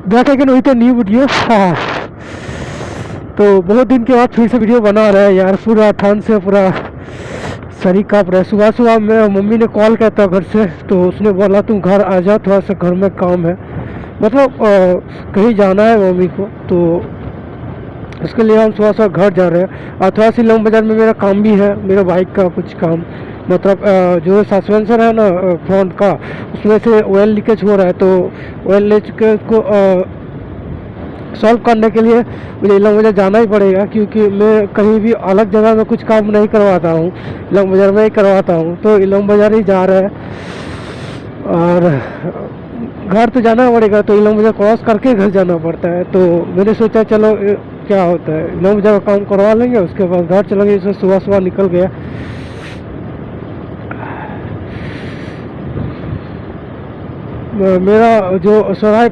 Back again with a new video. तो बहुत दिन के बाद फिर से वीडियो बना रहे हैं यार। पूरा ठंड से पूरा शरीर काँप रहा है। सुबह सुबह मेरा मम्मी ने कॉल किया था घर से, तो उसने बोला तुम घर आ जा, थोड़ा सा घर में काम है, मतलब कहीं जाना है मम्मी को, तो इसके लिए हम सुबह सुबह घर जा रहे हैं। और थोड़ा सी इलम बाज़ार में मेरा काम भी है, मेरा बाइक का कुछ काम, मतलब जो सस्पेंसर है ना फ्रंट का, उसमें से ऑयल लीकेज हो रहा है, तो ऑयल लीकेज को सॉल्व करने के लिए मुझे इलम बाज़ार जाना ही पड़ेगा, क्योंकि मैं कहीं भी अलग जगह में कुछ काम नहीं करवाता हूँ, इलम बाज़ार में ही करवाता हूँ। तो इलम बाज़ार ही जा रहे हैं और घर तो जाना पड़ेगा, तो इलम बाज़ार क्रॉस करके घर जाना पड़ता है। तो मैंने सोचा चलो क्या होता है, इलम बाज़ार का काम करवा लेंगे, उसके बाद घर चलेंगे। इसमें सुबह सुबह निकल गया। मेरा जो सोराय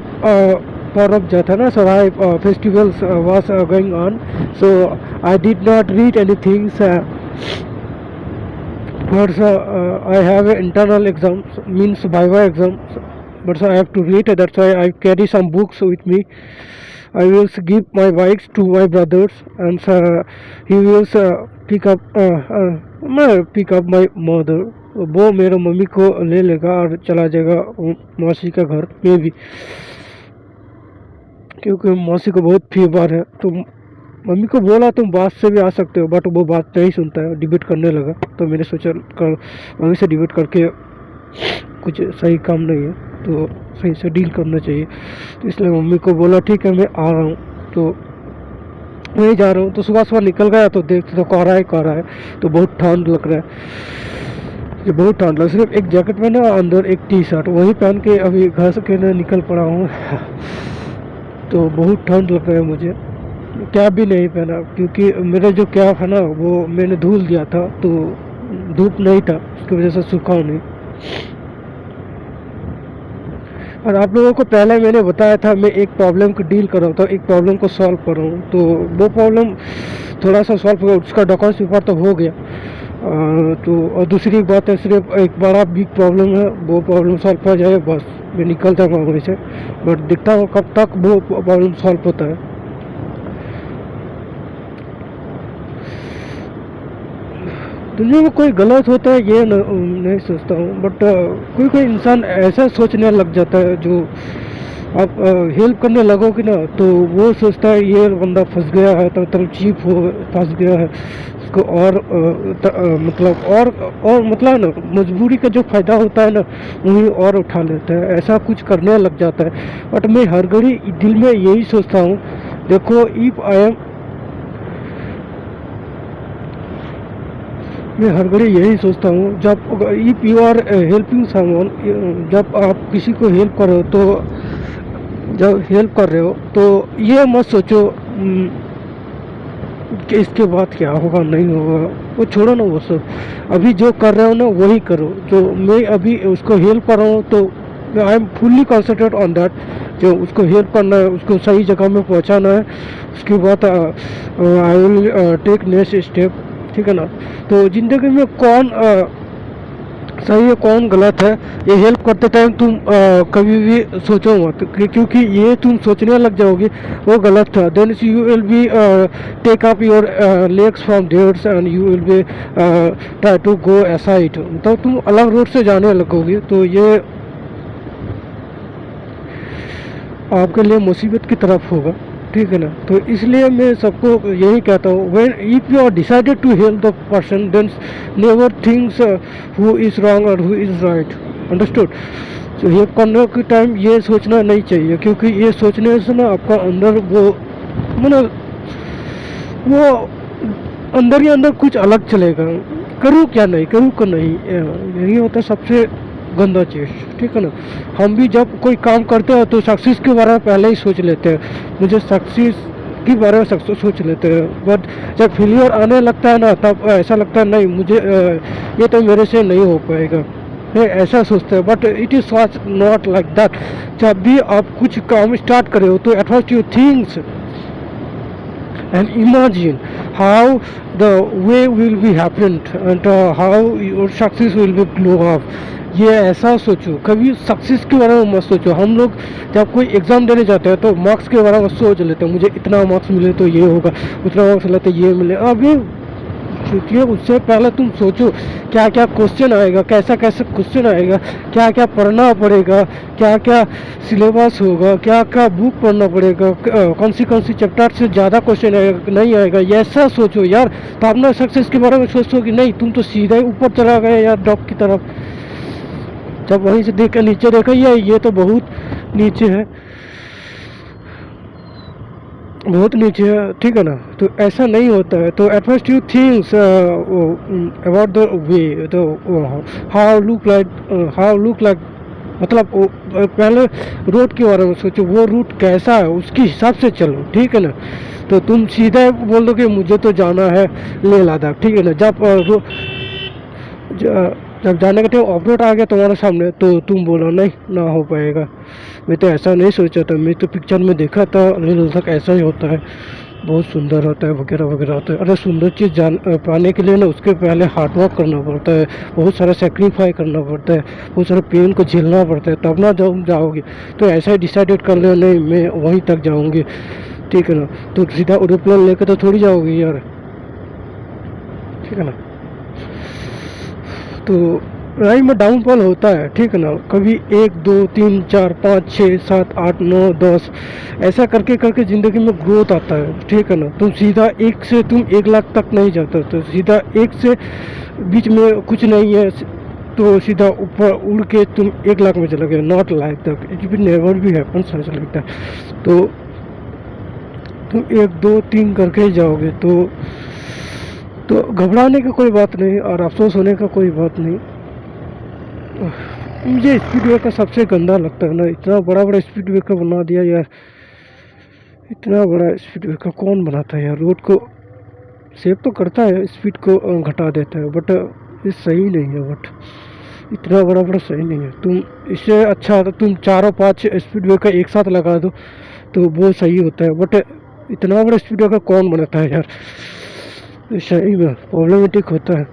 पर्व जो था ना, Sohrai festivals was going on, so I did not read any things, but I have an internal exam, means viva exam, but so I have to read. That's why I carry some books with me. I will give my bikes to my brothers, and he will pick up my mother. वो मेरे mummy को ले लेगा और चला जाएगा मौसी का घर में भी, क्योंकि मौसी को बहुत फीवर है। तो मम्मी को बोला तुम बात से भी आ सकते हो, बट वो बात नहीं सुनता है, डिबेट करने लगा। तो मैंने सोचा कर मम्मी से डिबेट करके कुछ सही काम नहीं है, तो सही से डील करना चाहिए। तो इसलिए मम्मी को बोला ठीक है मैं आ रहा हूँ, तो वहीं जा रहा हूँ। तो सुबह सुबह निकल गया, तो देखते तो कोहरा है, तो बहुत ठंड लग रहा है, ये बहुत ठंड लग, सिर्फ एक जैकेट में ना, अंदर एक टी शर्ट वही पहन के अभी घर से के निकल पड़ा हूँ। तो बहुत ठंड लग रहा है मुझे। कैप भी नहीं पहना, क्योंकि मेरा जो कैप है ना वो मैंने धुल दिया था, तो धूप नहीं था, उसकी वजह से सूखा नहीं। और आप लोगों को पहले मैंने बताया था मैं एक प्रॉब्लम को डील कर रहा था, एक प्रॉब्लम को सॉल्व कर रहा हूँ, तो वो प्रॉब्लम थोड़ा सा सॉल्व हो, उसका डॉक्यूमेंट्स पेपर तो हो गया। तो और दूसरी बात है, सिर्फ एक बड़ा बिग प्रॉब्लम है, वो प्रॉब्लम सॉल्व हो जाए बस मैं निकल जाऊँगा वहीं से। बट दिखता हूँ कब तक वो प्रॉब्लम सॉल्व होता है। दुनिया में कोई गलत होता है ये नहीं सोचता हूँ, बट कोई कोई इंसान ऐसा सोचने लग जाता है, जो आप हेल्प करने लगोगे ना, तो वो सोचता है ये बंदा फंस गया है, तो चीप हो फंस गया है उसको, और मतलब ना मजबूरी का जो फ़ायदा होता है ना वही और उठा लेता है, ऐसा कुछ करने लग जाता है। बट मैं हर घड़ी दिल में यही सोचता हूँ, देखो मैं हर घड़ी यही सोचता हूँ, जब if you are helping someone, जब आप किसी को हेल्प कर रहे हो, तो जब हेल्प कर रहे हो तो ये मत सोचो कि इसके बाद क्या होगा नहीं होगा, वो छोड़ो ना वो सब। अभी जो कर रहे हो ना वही करो। जो मैं अभी उसको हेल्प कर रहा हूँ, तो I am fully concentrate on that, जो उसको हेल्प करना है, उसको सही जगह में पहुँचाना है। उसके बाद I will take next step, ठीक है ना। तो ज़िंदगी में कौन सही है कौन गलत है, ये हेल्प करते टाइम तुम कभी भी सोचो मत, क्योंकि ये तुम सोचने लग जाओगे वो गलत था, then you will be take up your legs from theirs and you will be try to go aside, तो तुम अलग रोड से जाने लगोगे, तो ये आपके लिए मुसीबत की तरफ होगा, ठीक है ना। तो इसलिए मैं सबको यही कहता हूँ, when if you are decided to help the person, then never thinks who is wrong और हु इज़ राइट, अंडरस्टूड। तो हेल्प करने के टाइम ये सोचना नहीं चाहिए, क्योंकि ये सोचने से ना आपका अंदर वो मतलब वो अंदर ही अंदर कुछ अलग चलेगा, करूँ क्या नहीं करूँ क्या नहीं, यही होता है सबसे गंदा चीज़, ठीक है ना। हम भी जब कोई काम करते हैं तो सक्सेस के बारे में पहले ही सोच लेते हैं, मुझे सक्सेस के बारे में सोच लेते हैं, बट जब फेलियर आने लगता है ना, तब ऐसा लगता है नहीं मुझे ये तो मेरे से नहीं हो पाएगा, है ऐसा सोचते हैं। But it is not like that. जब भी आप कुछ काम स्टार्ट करे हो, तो at first you thinks and imagine how the way will be happened, and how your success will be glow up, ये ऐसा सोचो, कभी सक्सेस के बारे में मत सोचो। हम लोग जब कोई एग्ज़ाम देने जाते हैं तो मार्क्स के बारे में सोच लेते हैं, मुझे इतना मार्क्स मिले तो ये होगा, उतना मार्क्स मिले तो ये मिले। अभी सोचिए, उससे पहले तुम सोचो क्या क्या क्वेश्चन आएगा, कैसा कैसा क्वेश्चन आएगा, क्या क्या पढ़ना पड़ेगा, क्या क्या सिलेबस होगा, क्या क्या बुक पढ़ना पड़ेगा, कौन सी चैप्टर से ज़्यादा क्वेश्चन आएगा नहीं आएगा, ये ऐसा सोचो यार। तो अपना सक्सेस के बारे में सोचो कि नहीं, तुम तो सीधा ही ऊपर चला गए यार डॉग की तरफ। जब वहीं से देख नीचे देखा, ये तो बहुत नीचे है, बहुत नीचे है, ठीक है ना। तो ऐसा नहीं होता है। तो at first you thinks about the way, तो हाउ लुक लाइक, मतलब पहले रोड के बारे में सोचो, वो रूट कैसा है उसके हिसाब से चलो, ठीक है ना। तो तुम सीधा बोल दो कि मुझे तो जाना है लेह लद्दाख, ठीक है ना। जब जाने का टाइम ऑफ रोड आ गया तुम्हारे सामने तो तुम बोलो नहीं ना हो पाएगा, मैं तो ऐसा नहीं सोचा था, मैं तो पिक्चर में देखा था लेह लद्दाख ऐसा ही होता है, बहुत सुंदर होता है वगैरह वगैरह होता है। अरे सुंदर चीज़ पाने के लिए ना उसके पहले हार्ड वर्क करना पड़ता है, बहुत सारा सेक्रीफाई करना पड़ता है, बहुत सारे पेन को झेलना पड़ता है, तब ना जब जाओगे। तो ऐसा ही डिसाइडेड कर लो नहीं मैं वहीं तक जाऊँगी, ठीक है ना। तो सीधा एरोप्लेन लेकर तो थोड़ी जाओगी यार, ठीक है ना। तो लाइफ में डाउनफॉल होता है, ठीक है ना। कभी 1 2 3 4 5 6 7 8 9 10 ऐसा करके करके ज़िंदगी में ग्रोथ आता है, ठीक है ना। तुम सीधा 1 से तुम 1 लाख तक नहीं जाते, तो सीधा 1 से बीच में कुछ नहीं है तो सीधा ऊपर उड़ के तुम 1 लाख में चले गए। Not like that, it will never be happen, ऐसा लगता है। तो तुम 1 2 3 करके ही जाओगे। तो घबराने की कोई बात नहीं और अफसोस होने का कोई बात नहीं। मुझे स्पीड ब्रेकर सबसे गंदा लगता है ना, इतना बड़ा बड़ा स्पीड ब्रेकर बना दिया यार, इतना बड़ा स्पीड ब्रेकर कौन बनाता है यार। रोड को सेव तो करता है, स्पीड को घटा देता है, बट ये सही नहीं है। बट इतना बड़ा बड़ा सही नहीं है। तुम इससे अच्छा तो तुम 4 और 5 स्पीड ब्रेकर एक साथ लगा दो तो वो सही होता है, बट इतना बड़ा स्पीड ब्रेकर कौन बनाता है यार, सही में प्रॉब्लमेटिक होता है।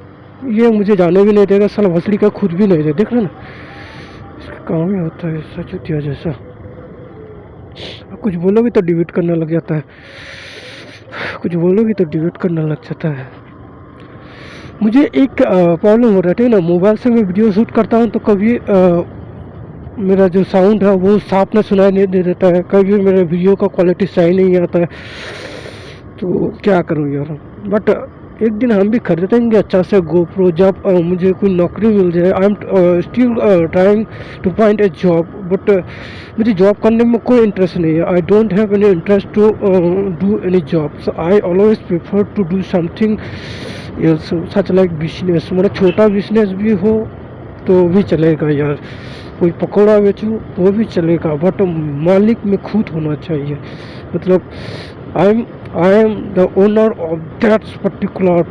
ये मुझे जाने भी नहीं देगा, साला भसड़ी का खुद भी नहीं दे, देख रहे ना, इसका काम ही होता है ऐसा चुतिया जैसा। कुछ बोलोगे तो डिलीट करने लग जाता है, कुछ बोलोगे तो डिलीट करने लग जाता है। मुझे एक प्रॉब्लम हो रहा है ना, मोबाइल से मैं वीडियो शूट करता हूँ तो कभी मेरा जो साउंड है वो साफ ना सुनाई नहीं दे देता है, कभी मेरे वीडियो का क्वालिटी सही नहीं आता है। तो क्या करूँ यार। बट एक दिन हम भी खरीदेंगे अच्छा से गोप्रो, जब मुझे कोई नौकरी मिल जाए। I am still trying to find a job, but मुझे जॉब करने में कोई इंटरेस्ट नहीं है। I don't have any interest to do any job, so I always prefer to do something else, such like business. मतलब छोटा business भी हो तो भी चलेगा यार, कोई पकौड़ा बेचूँ वो भी चलेगा, बट मालिक में खुद होना चाहिए। मतलब I am the owner of that particular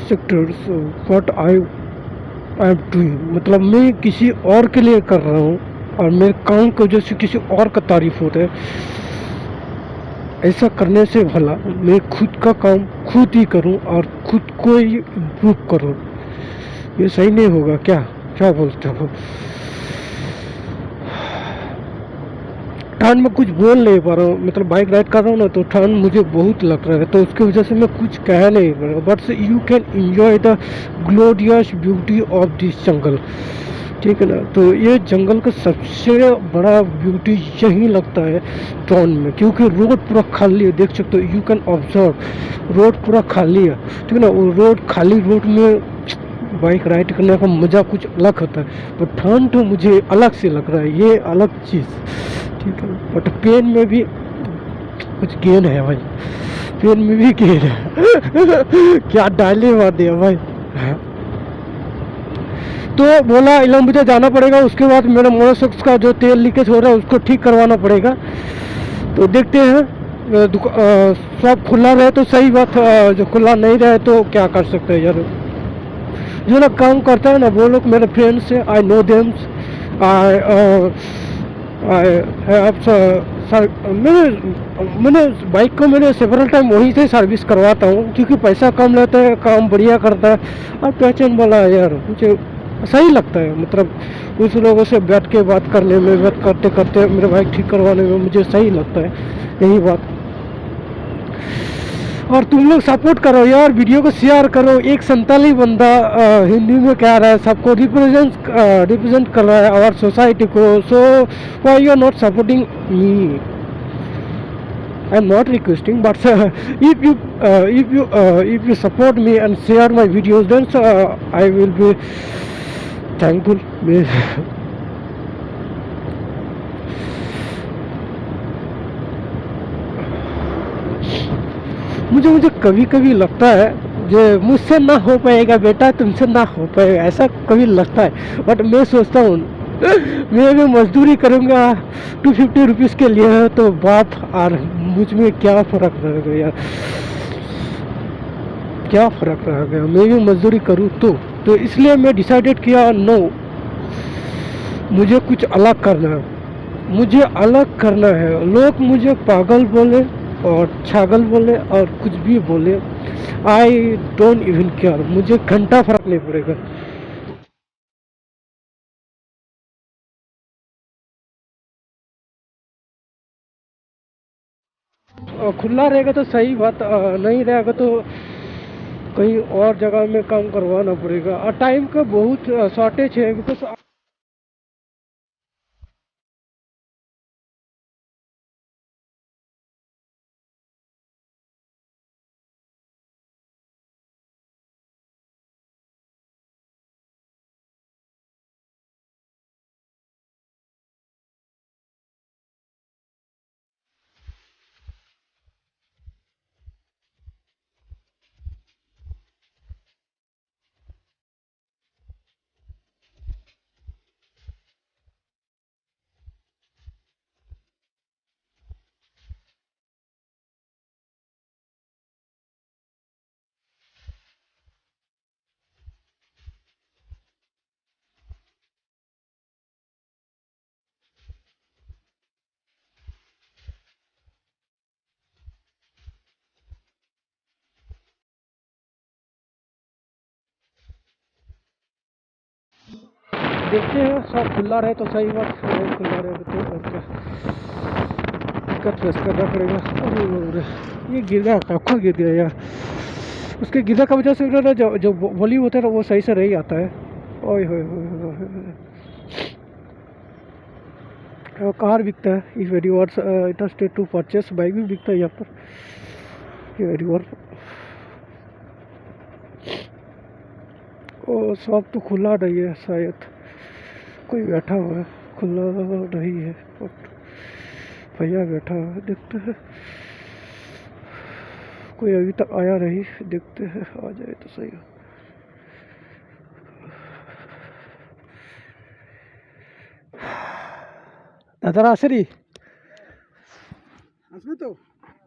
sector, so what I am doing, मतलब मैं किसी और के लिए कर रहा हूँ और मेरे काम की वजह से किसी और का तारीफ होता है। ऐसा करने से भला मैं खुद का काम खुद ही करूँ और खुद को ही इम्प्रूव करूँ। ये सही नहीं होगा क्या, क्या बोलते हो। ठंड में कुछ बोल नहीं पा रहा हूँ, मतलब बाइक राइड कर रहा हूँ ना तो ठंड मुझे बहुत लग रहा है, तो उसकी वजह से मैं कुछ कह नहीं पा रहा। But you can enjoy the glorious beauty of this jungle, ठीक है ना। तो ये जंगल का सबसे बड़ा ब्यूटी यही लगता है टाउन में, क्योंकि रोड पूरा खाली है, देख सकते हो, यू कैन ऑब्जर्व रोड पूरा खाली है, ठीक है ना। वो रोड खाली रोड में बाइक राइड करने का मज़ा कुछ अलग होता है। पर ठंड तो मुझे अलग से लग रहा है, ये अलग चीज़, ठीक है। बट पेन में भी कुछ गेन है भाई, पेन में भी गेन है क्या डाले मार दिया भाई। तो बोला इलाम मुझे जाना पड़ेगा, उसके बाद मेरा मोटरसाइकिल का जो तेल लीकेज हो रहा है उसको ठीक करवाना पड़ेगा। तो देखते हैं, सब खुला रहे तो सही बात, जो खुला नहीं रहे तो क्या कर सकते हैं यार। जो लोग काम करता है ना वो लोग मेरे फ्रेंड्स हैं, I know them, I have sir मैंने बाइक को मैंने सेवरल टाइम वहीं से सर्विस करवाता हूँ, क्योंकि पैसा कम लेता है, काम बढ़िया करता है और पहचान वाला है यार, मुझे सही लगता है। मतलब कुछ लोगों से बैठ के बात करने में, बात करते करते मेरे बाइक ठीक करवाने में मुझे सही लगता है, यही बात। और तुम लोग सपोर्ट करो यार, वीडियो को शेयर करो। एक संताली बंदा हिंदी में कह रहा है, सबको रिप्रेजेंट कर रहा है और सोसाइटी को। So why you are not supporting me? I am not requesting, but if you support me and share my videos, then I will be thankful. मुझे कभी कभी लगता है जो मुझसे ना हो पाएगा बेटा, तुमसे ना हो पाएगा, ऐसा कभी लगता है। बट मैं सोचता हूँ मैं भी मजदूरी करूँगा 250 रुपीज़ के लिए, तो बाप और मुझ में क्या फ़र्क रहेगा यार, क्या फ़र्क रहेगा? मैं भी मजदूरी करूँ तो इसलिए मैं डिसाइडेड किया, नो, मुझे कुछ अलग करना है, मुझे अलग करना है। लोग मुझे पागल बोले और छागल बोले और कुछ भी बोले, आई डोंट इवन केयर, मुझे घंटा फर्क नहीं पड़ेगा। खुला रहेगा तो सही बात, नहीं रहेगा तो कहीं और जगह में काम करवाना पड़ेगा। और टाइम का बहुत शॉर्टेज है, बिकॉज देखते हैं, सब खुला रहे तो सही बात, नहीं खुला रहे तो और क्या, दिक्कत फेस करना पड़ेगा। अरे ये गिर गया, कहाँ गिर गया यार? उसके गिरने का वजह से ना जो वॉल्यूम होता है ना वो सही से नहीं आता है। ओए होए होए होए। कार बिकता है is very word interested to purchase, bike भी बिकता है यहाँ पर, ये वेरी वर्ड। ओ शॉप तो खुला नहीं है शायद, कोई बैठा हुआ है, खुला नहीं है, बट भैया बैठा हुआ है, देखते हैं। कोई अभी तक आया नहीं, देखते हैं, आ जाए तो सही हो। दादा राशरी আসবে তো?